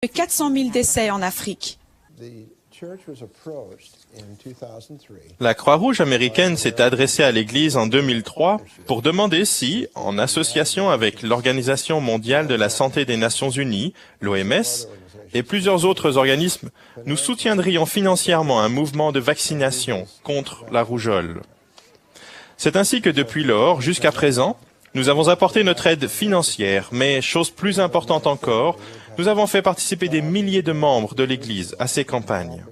de 400 000 décès en Afrique. La Croix-Rouge américaine s'est adressée à l'Église en 2003 pour demander si, en association avec l'Organisation mondiale de la santé des Nations unies, l'OMS, et plusieurs autres organismes, nous soutiendrions financièrement un mouvement de vaccination contre la rougeole. C'est ainsi que depuis lors, jusqu'à présent, nous avons apporté notre aide financière, mais chose plus importante encore, nous avons fait participer des milliers de membres de l'Église à ces campagnes.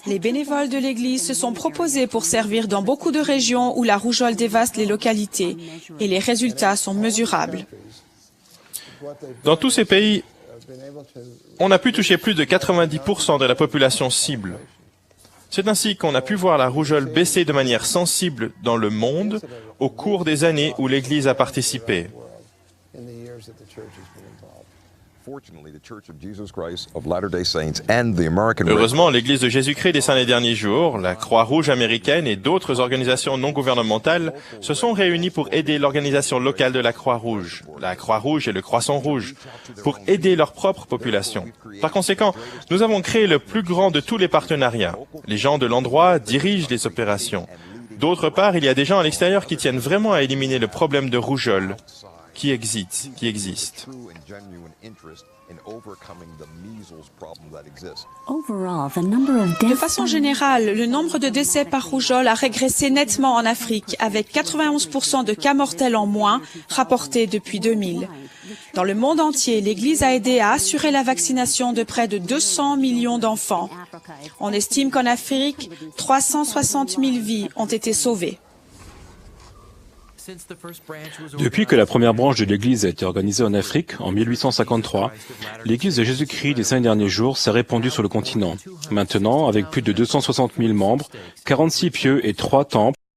Les bénévoles de l'Église se sont proposés pour servir dans beaucoup de régions où la rougeole dévaste les localités, et les résultats sont mesurables. Dans tous ces pays, on a pu toucher plus de 90% de la population cible. C'est ainsi qu'on a pu voir la rougeole baisser de manière sensible dans le monde au cours des années où l'Église a participé. Heureusement, l'Église de Jésus-Christ des Saints des Derniers Jours, la Croix-Rouge américaine et d'autres organisations non gouvernementales se sont réunies pour aider l'organisation locale de la Croix-Rouge et le Croissant Rouge, pour aider leur propre population. Par conséquent, nous avons créé le plus grand de tous les partenariats. Les gens de l'endroit dirigent les opérations. D'autre part, il y a des gens à l'extérieur qui tiennent vraiment à éliminer le problème de rougeole qui existe. De façon générale, le nombre de décès par rougeole a régressé nettement en Afrique, avec 91% de cas mortels en moins rapportés depuis 2000. Dans le monde entier, l'Église a aidé à assurer la vaccination de près de 200 millions d'enfants. On estime qu'en Afrique, 360 000 vies ont été sauvées. Depuis que la première branche de l'Église a été organisée en Afrique, en 1853, l'Église de Jésus-Christ des 5 derniers jours s'est répandue sur le continent. Maintenant, avec plus de 260 000 membres, 46 pieux et 3 temples,